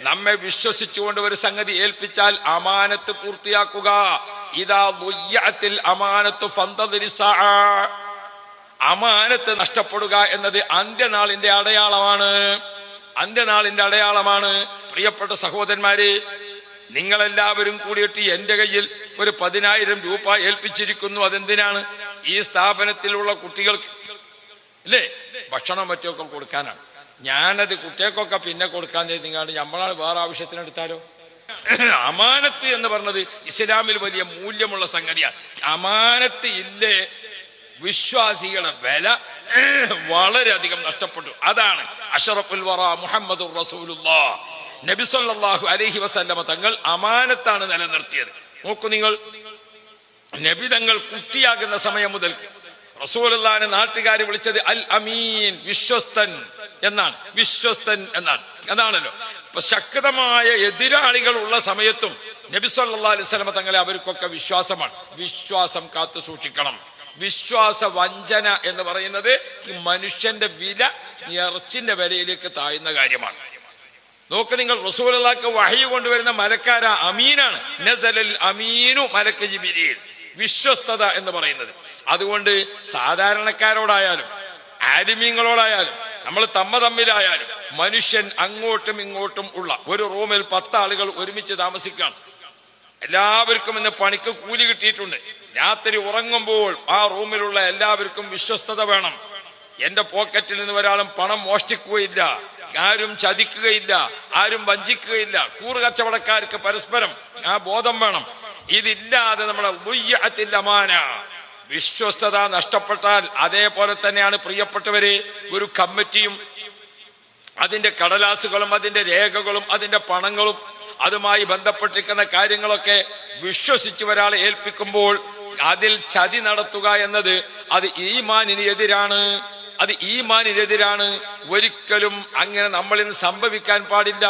നമ്മെ വിശ്വസിച്ചുകൊണ്ട് ഒരു സംഗതി ഏൽപ്പിച്ചാൽ അമാനത്ത് പൂർത്തിയാക്കുക. ഇദാ ദുയ്യഅത്തിൽ അമാനത്തു ഫന്തദിരി സഅ. അമാനത്ത് നഷ്ടപ്പെടുക എന്നത് അന്ത്യനാളിന്റെ അടയാളമാണ്. അന്ത്യനാളിന്റെ അടയാളമാണ്. പ്രിയപ്പെട്ട സഹോദരന്മാരെ, നിങ്ങളെല്ലാവരും കൂടിയിട്ട് എന്റെ കയ്യിൽ ഒരു 10,000 രൂപ ഏൽപ്പിച്ചിരിക്കുന്നു. അതെന്തിനാണ്? ഈ സ്ഥാപനത്തിലുള്ള കുട്ടികൾക്ക് അല്ലേ ഭക്ഷണം മറ്റൊക്കെ കൊടുക്കാനാണ്. ഞാനത് കുട്ടികൾക്കൊക്കെ പിന്നെ കൊടുക്കാൻ നിങ്ങാണ്ട് നമ്മളാണ് വേറെ ആവശ്യത്തിനെടുത്താലോ? അമാനത്ത് എന്ന് പറഞ്ഞത് ഇസ്ലാമിൽ വലിയ മൂല്യമുള്ള സംഗതിയാണ്. അമാനത്ത് ഇല്ലേ വിശ്വാസികളുടെ വില വളരെയധികം നഷ്ടപ്പെട്ടു. അതാണ് അഷ്റഫുൽ വറ മുഹമ്മദുർ റസൂലുള്ളാഹ് നബി സല്ലല്ലാഹു അലൈഹി വസല്ലമ തങ്ങൾ അമാനത്താണ് നിലനിർത്തിയത്. നോക്കൂ നിങ്ങൾ, നബി തങ്ങൾ കുട്ടിയാകുന്ന സമയം മുതൽ റസൂലുള്ളാഹിനെ നാട്ടുകാർ വിളിച്ചത് അൽ അമീൻ, വിശ്വസ്തൻ എന്നാണ്. വിശ്വസ്തൻ എന്നാണ്. അതാണല്ലോ ഇപ്പൊ ശക്തമായ എതിരാളികൾ ഉള്ള സമയത്തും നബി സല്ലല്ലാഹു അലൈഹി വസല്ലമ തങ്ങളെ അവർക്കൊക്കെ വിശ്വാസമാണ്. വിശ്വാസം കാത്തു സൂക്ഷിക്കണം. വിശ്വാസ വഞ്ചന എന്ന് പറയുന്നത് മനുഷ്യന്റെ വില ഇറച്ചിന്റെ വിലയിലേക്ക് താഴുന്ന കാര്യമാണ്. നോക്ക് നിങ്ങൾ, റസൂലുള്ളാഹിക്ക് വഹയി കൊണ്ടുവരുന്ന മലക്കാര അമീനാണ്. നസലൽ അമീനു മലക്ക് ജിബ്രീൽ, വിശ്വസ്തത എന്ന് പറയുന്നത്. അതുകൊണ്ട് സാധാരണക്കാരോടായാലും ആലിമീങ്ങളോടായാലും നമ്മൾ തമ്മിലായാലും മനുഷ്യൻ അങ്ങോട്ടും ഇങ്ങോട്ടും ഉള്ള ഒരു റൂമിൽ 10 ആളുകൾ ഒരുമിച്ച് താമസിക്കുകയാണ്. എല്ലാവർക്കും ഇന്ന് പണിക്ക് കൂലി കിട്ടിയിട്ടുണ്ട്. രാത്രി ഉറങ്ങുമ്പോൾ ആ റൂമിലുള്ള എല്ലാവർക്കും വിശ്വസ്തത വേണം. എന്റെ പോക്കറ്റിൽ നിന്ന് ഒരാളും പണം മോഷ്ടിക്കുകയില്ല, ആരും ചതിക്കുകയില്ല, ആരും വഞ്ചിക്കുകയില്ല. കൂറുകച്ചവടക്കാർക്ക് പരസ്പരം ആ ബോധം വേണം. ഇതില്ലാതെ നമ്മുടെ ദുയ്യഅത്തിൽ അമാന, വിശ്വസ്തത നഷ്ടപ്പെട്ടാൽ അതേപോലെ തന്നെയാണ് പ്രിയപ്പെട്ടവരെ ഒരു കമ്മിറ്റിയും അതിന്റെ കടലാസുകളും അതിന്റെ രേഖകളും അതിന്റെ പണങ്ങളും അതുമായി ബന്ധപ്പെട്ടിരിക്കുന്ന കാര്യങ്ങളൊക്കെ വിശ്വസിച്ച് ഒരാളെ ഏൽപ്പിക്കുമ്പോൾ അതിൽ ചതി നടത്തുക എന്നത് അത് ഈമാനിന് എതിരാണ്. അത് ഈമാനിനെതിരാണ്. ഒരിക്കലും അങ്ങനെ നമ്മളിൽ നിന്ന് സംഭവിക്കാൻ പാടില്ല.